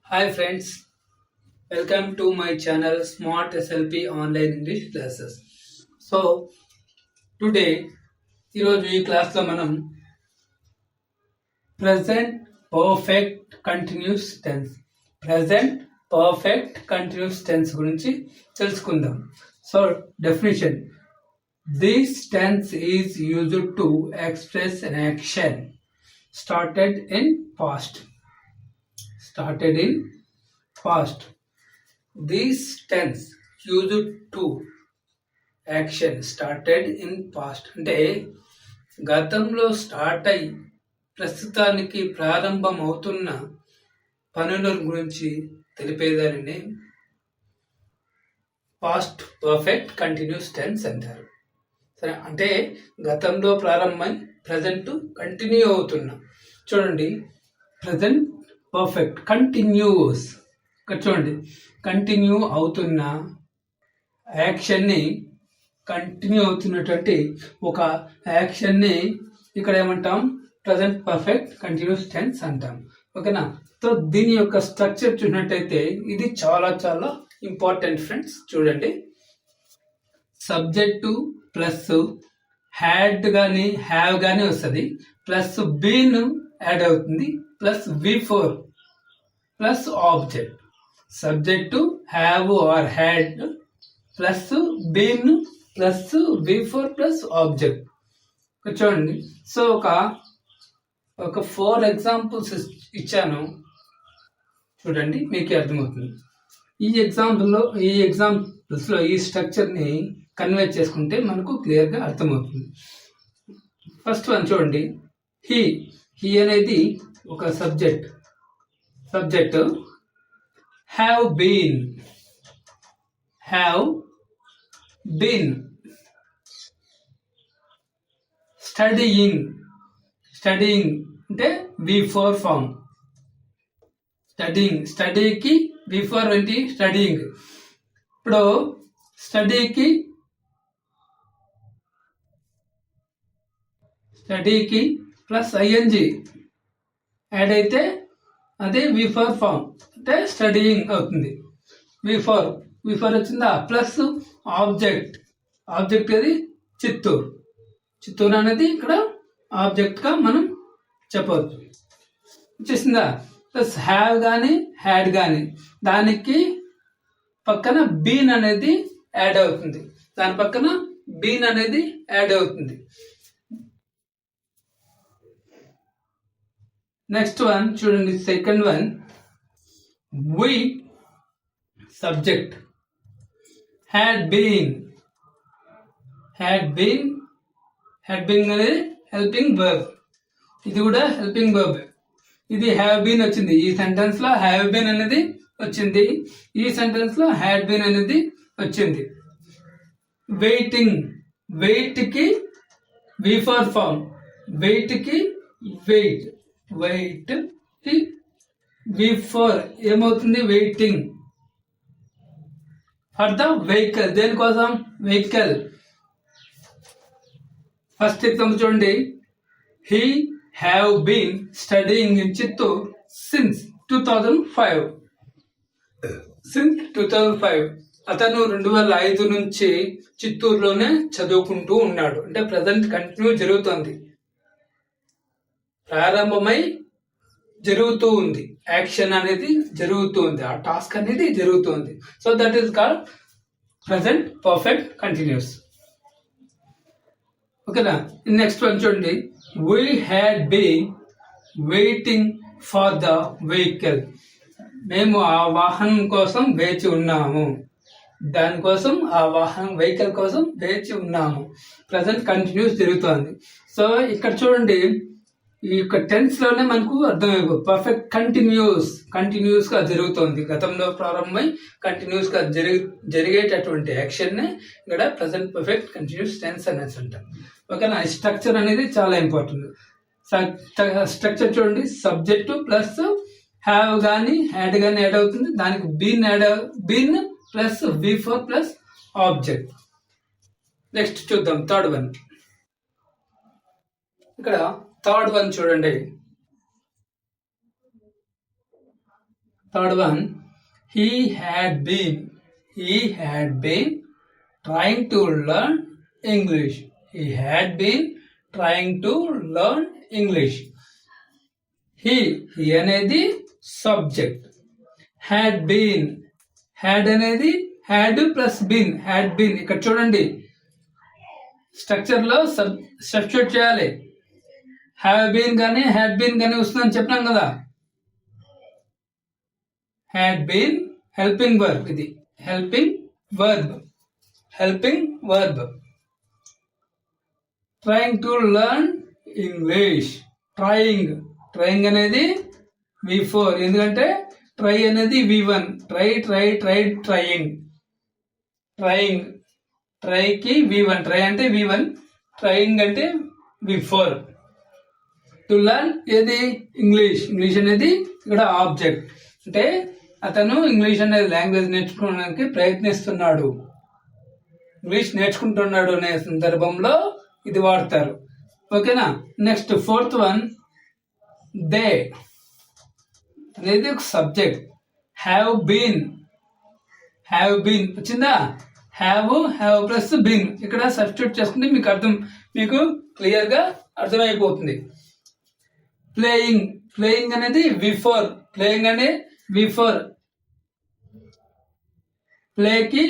Hi friends, welcome to my channel Smart SLP Online English Classes. So today ఈరోజు ఈ క్లాస్లో మనం present perfect continuous tense గురించి తెలుసుకుందాం. So definition, this tense is used to express an action started in past. This tense used to action started in past అంటే గతంలో start అయి ప్రస్తుతానికి ప్రారంభం అవుతున్న పనుల గురించి తెలిపేదానిని పాస్ట్ పర్ఫెక్ట్ కంటిన్యూస్ టెన్స్ అంటారు. సరే, అంటే గతంలో ప్రారంభమై ప్రజెంట్ కంటిన్యూ అవుతున్నా. చూడండి, ప్రజెంట్ పర్ఫెక్ట్ కంటిన్యూస్. ఇక్కడ చూడండి, కంటిన్యూ అవుతున్న యాక్షన్ని, కంటిన్యూ అవుతున్నటువంటి ఒక యాక్షన్ని ఇక్కడ ఏమంటాం? ప్రజెంట్ పర్ఫెక్ట్ కంటిన్యూస్ టెన్స్ అంటాం. ఓకేనా? సో దీని యొక్క స్ట్రక్చర్ చూసినట్టయితే ఇది చాలా చాలా ఇంపార్టెంట్ ఫ్రెండ్స్. చూడండి, సబ్జెక్టు ప్లస్ హ్యాడ్ కానీ హ్యావ్ కానీ వస్తుంది, ప్లస్ బీన్ యాడ్ అవుతుంది, plus V4 plus object. Subject have or had plus been plus V4 plus object. చూడండి, సో ఒక 4 ఎగ్జాంపుల్స్ ఇచ్చాను, చూడండి మీకు అర్థమవుతుంది. ఈ ఎగ్జాంపుల్స్లో ఈ స్ట్రక్చర్ని కన్వే చేసుకుంటే మనకు క్లియర్గా అర్థమవుతుంది. ఫస్ట్ వన్ చూడండి, హీ అనేది ఒక సబ్జెక్ట్. హ్యావ్ బీన్ స్టడీయింగ్ అంటే V4 ఫామ్. స్టడీకి V4 ఏంటి? స్టడీయింగ్. ఇప్పుడు స్టడీకి ప్లస్ ING యాడ్ అయితే అదే V4 ఫామ్ అంటే స్టడీయింగ్ అవుతుంది. V4 వచ్చిందా? ప్లస్ ఆబ్జెక్ట్ అది చిత్తూరు అనేది ఇక్కడ ఆబ్జెక్ట్ గా మనం చెప్పవచ్చు. వచ్చేసిందా? ప్లస్ హ్యావ్ కానీ హ్యాడ్ కానీ దానికి పక్కన బీన్ అనేది యాడ్ అవుతుంది. నెక్స్ట్ వన్ చూడండి, second one, we subject, had been అనేది హెల్పింగ్ వర్బ్. ఇది కూడా హెల్పింగ్ వర్బ్. ఇది హ్యావ్ బీన్ వచ్చింది. ఈ సెంటెన్స్ లో హ్యావ్ బీన్ అనేది వచ్చింది, ఈ సెంటెన్స్ లో హ్యాడ్ బీన్ అనేది వచ్చింది. వెయిట్ కి V4 ఫామ్. వెయిట్ కి V4 ఏమవుతుంది? Waiting for the vehicle. దేనికోసం? వెహికల్. ఫస్ట్ ఎగ్జాంపుల్ చూడండి, he have been studying in Chittoor since 2005. అతను 2005 నుంచి చిత్తూరులోనే చదువుకుంటూ ఉన్నాడు. అంటే ప్రజెంట్ కంటిన్యూ జరుగుతుంది, ప్రారంభమై జరుగుతూ ఉంది, యాక్షన్ అనేది జరుగుతూ ఉంది, ఆ టాస్క్ అనేది జరుగుతుంది. So that is called present perfect continuous. ఓకేనా? నెక్స్ట్ వన్ చూడండి, we had been waiting for the vehicle. మేము ఆ వాహనం కోసం వేచి ఉన్నాము. వెహికల్ కోసం వేచి ఉన్నాము. ప్రజెంట్ కంటిన్యూస్ జరుగుతోంది. సో ఇక్కడ చూడండి, ఈ యొక్క టెన్స్ లోనే మనకు అర్థమైపో పర్ఫెక్ట్ కంటిన్యూస్ గా జరుగుతోంది. గతంలో ప్రారంభమై కంటిన్యూస్ గా జరిగేటటువంటి యాక్షన్ నే ఇక్కడ ప్రజెంట్ పర్ఫెక్ట్ కంటిన్యూస్ టెన్స్ అనేసి అంటాం. ఓకేనా? స్ట్రక్చర్ అనేది చాలా ఇంపార్టెంట్. స్ట్రక్చర్ చూడండి, సబ్జెక్టు ప్లస్ హ్యావ్ గానీ హ్యాడ్ గానీ యాడ్ అవుతుంది, దానికి been plus V4 plus object. Next చూద్దాం థర్డ్ వన్. ఇక్కడ థర్డ్ వన్ చూడండి, third one, he had been trying to learn English. He had been trying to learn English. He అనేది subject, had అనేది had plus been. ఇక్కడ చూడండి, structure లో substitute చేయాలి. Have been కానీ హ్యాడ్ బీన్ కానీ వస్తుందని చెప్పినాం కదా. హ్యాడ్ బీన్ హెల్పింగ్ వర్బ్, ఇది helping verb. Trying to learn English. Trying అనేది V4, ఎందుకంటే ట్రై అనేది V1. ట్రైకి V1, ట్రై అంటే V1, ట్రైంగ్ అంటే V4. టు లెర్న్ ఏది ఇంగ్లీష్ అనేది ఇక్కడ ఆబ్జెక్ట్, అంటే అతను ఇంగ్లీష్ అనేది లాంగ్వేజ్ నేర్చుకోవడానికి ప్రయత్నిస్తున్నాడు, ఇంగ్లీష్ నేర్చుకుంటున్నాడు అనే సందర్భంలో ఇది వాడతారు. ఓకేనా. నెక్స్ట్ ఫోర్త్ వన్, దే అనేది ఒక సబ్జెక్ట్. హ్యావ్ బీన్ వచ్చిందా. హ్యావ్ ప్లస్ బీన్ ఇక్కడ సబ్స్టిట్యూట్ చేసుకుంటే మీకు క్లియర్ గా అర్థమైపోతుంది. ప్లేయింగ్ అనేది V4. ప్లేకి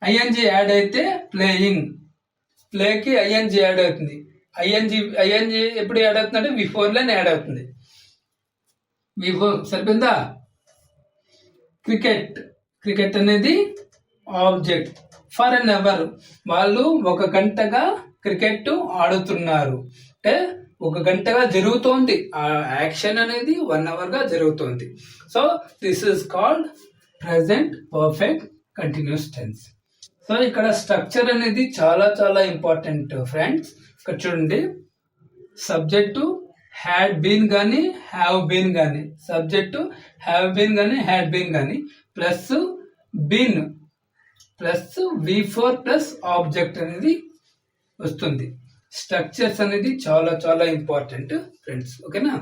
ING యాడ్ అయితే ప్లేకి ING యాడ్ అవుతుంది. ING ఎప్పుడు యాడ్ అవుతుందంటే V4 లోనే యాడ్ అవుతుంది. V4 సరిపోయిందా. క్రికెట్ అనేది ఆబ్జెక్ట్. ఫర్ అన్ అవర్, వాళ్ళు 1 గంటగా క్రికెట్ ఆడుతున్నారు, అంటే 1 గంటగా జరుగుతోంది. ఆ యాక్షన్ అనేది 1 hour గా జరుగుతోంది. So this is called present perfect continuous tense. So ఇక్కడ స్ట్రక్చర్ అనేది చాలా చాలా ఇంపార్టెంట్ ఫ్రెండ్స్. ఇక్కడ చూడండి, సబ్జెక్టు హ్యాడ్ బీన్ కానీ హ్యావ్ బీన్ కానీ, హ్యాడ్ బీన్ కానీ plus been plus V4 plus object అనేది వస్తుంది. స్ట్రక్చర్స్ అనేది చాలా చాలా ఇంపార్టెంట్ ఫ్రెండ్స్. ఓకేనా.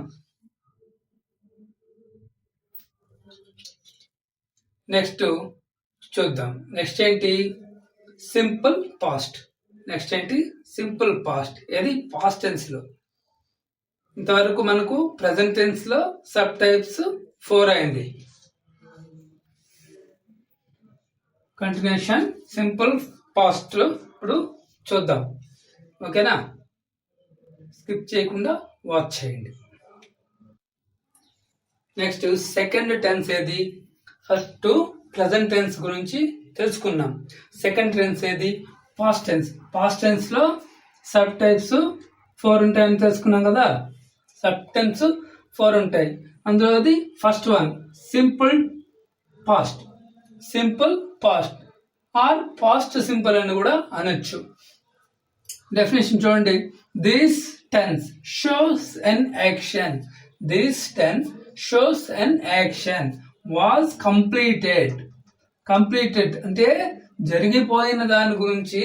నెక్స్ట్ చూద్దాం. నెక్స్ట్ ఏంటి, సింపుల్ పాస్ట్. ఏది పాస్ట్ టెన్స్ లో. ఇంతవరకు మనకు ప్రెసెంట్ టెన్స్ లో సబ్ టైప్స్ 4 అయింది. కంటిన్యూషన్ సింపుల్ పాస్ట్ లో ఇప్పుడు చూద్దాం. ఓకేనా. స్కిప్ చేయకుండా వాచ్ చేయండి. నెక్స్ట్ సెకండ్ టెన్స్ ఏది. ఫస్ట్ ప్రెసెంట్ టెన్స్ గురించి తెలుసుకున్నాం. సెకండ్ టెన్స్ ఏది, పాస్ట్ టెన్స్ లో సబ్ టైప్స్ 4 ఉంటాయని తెలుసుకున్నాం కదా. సబ్ టెన్స్ 4 ఉంటాయి. అందులోది first one simple past or past simple అని కూడా అనొచ్చు. డెఫినేషన్ చూడండి. This tense shows an action was completed అంటే జరిగిపోయిన దాని గురించి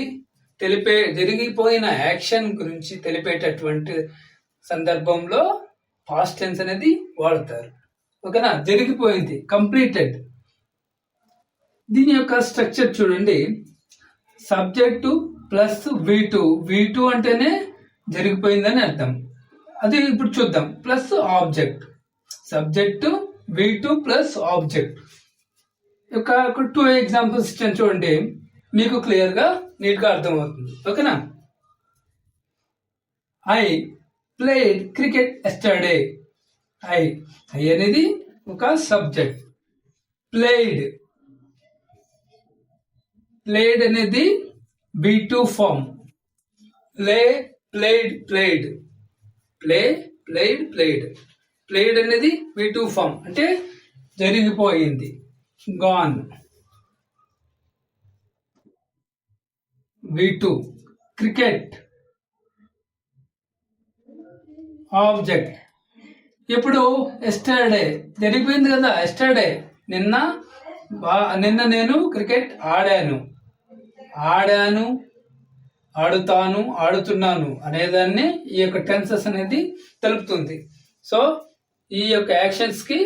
జరిగిపోయిన యాక్షన్ గురించి తెలిపేటటువంటి సందర్భంలో పాస్ట్ టెన్స్ అనేది వాడతారు. ఓకేనా. జరిగిపోయింది, కంప్లీటెడ్. దీని యొక్క స్ట్రక్చర్ చూడండి. సబ్జెక్టు ప్లస్ V2 అంటేనే జరిగిపోయిందని అర్థం. అది ఇప్పుడు చూద్దాం. Plus object, subject V2 plus object. ఒక 2 ఎగ్జాంపుల్స్ ఇచ్చాను చూడండి, మీకు క్లియర్ గా నీట్ గా అర్థమవుతుంది. ఓకేనా. I played cricket yesterday. I అనేది ఒక సబ్జెక్ట్. ప్లేడ్ అనేది V2 ఫామ్. ప్లేడ్ అనేది V2 ఫామ్, అంటే జరిగిపోయింది. Gone V2. Cricket object. ఇప్పుడు ఎస్టర్డే జరిగిపోయింది కదా. ఎస్టర్డే నిన్న నేను క్రికెట్ ఆడాను, ఆడుతాను, ఆడుతున్నాను అనేదాన్ని ఈ యొక్క టెన్సెస్ అనేది తెలుపుతుంది. సో ఈ యొక్క యాక్షన్స్ కి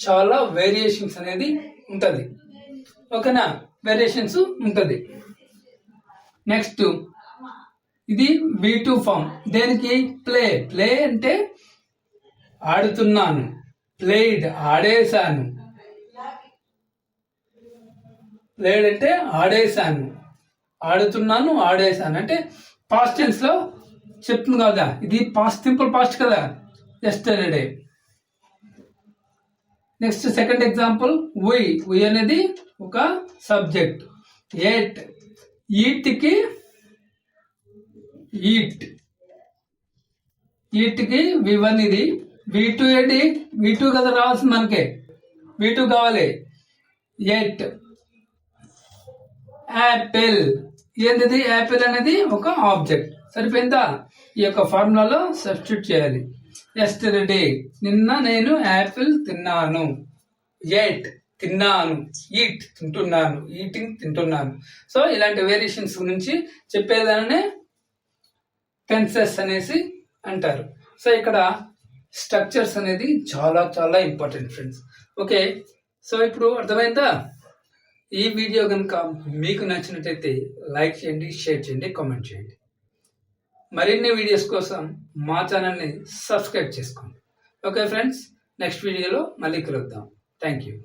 చాలా వేరియేషన్స్ అనేది ఉంటుంది. ఓకేనా, వేరియేషన్స్ ఉంటుంది. నెక్స్ట్ ఇది V2 ఫామ్. దేనికి? ప్లే అంటే ఆడుతున్నాను, ప్లేడ్ ఆడేశాను. ప్లేడ్ అంటే ఆడేశాను, ఆడుతున్నాను, ఆడేశాను అంటే పాస్ట్ టెన్స్ లో చెప్తుంది కదా. ఇది పాస్ట్, సింపుల్ పాస్ట్ కదా, yesterday. Next second example we అనేది ఒక సబ్జెక్ట్. ఈట్ కి V1 ఇది. V2 ఏంటి? V2 కదా రావాల్సింది మనకి, V2 కావాలి. At Apple. ఏంటిది? యాపిల్ అనేది ఒక ఆబ్జెక్ట్. సరిపోయిందా? ఈ యొక్క ఫార్ములాలో సబ్స్టిట్యూట్ చేయాలి. ఎస్టర్డే నిన్న నేను యాపిల్ తిన్నాను. ఎట్ తిన్నాను, ఈట్ తింటున్నాను, ఈటింగ్ తింటున్నాను. సో ఇలాంటి వేరియేషన్స్ గురించి చెప్పేదాన్ని టెన్సెస్ అనేసి అంటారు. సో ఇక్కడ స్ట్రక్చర్స్ అనేది చాలా చాలా ఇంపార్టెంట్ ఫ్రెండ్స్. ఓకే, సో ఇప్పుడు అర్థమైందా? ఈ వీడియో కనుక మీకు నచ్చినట్టయితే లైక్ చేయండి, షేర్ చేయండి, కామెంట్ చేయండి. మరిన్ని వీడియోస్ కోసం మా ఛానల్ని సబ్స్క్రైబ్ చేసుకోండి. ఓకే ఫ్రెండ్స్, నెక్స్ట్ వీడియోలో మళ్ళీ కలుద్దాం. Thank you.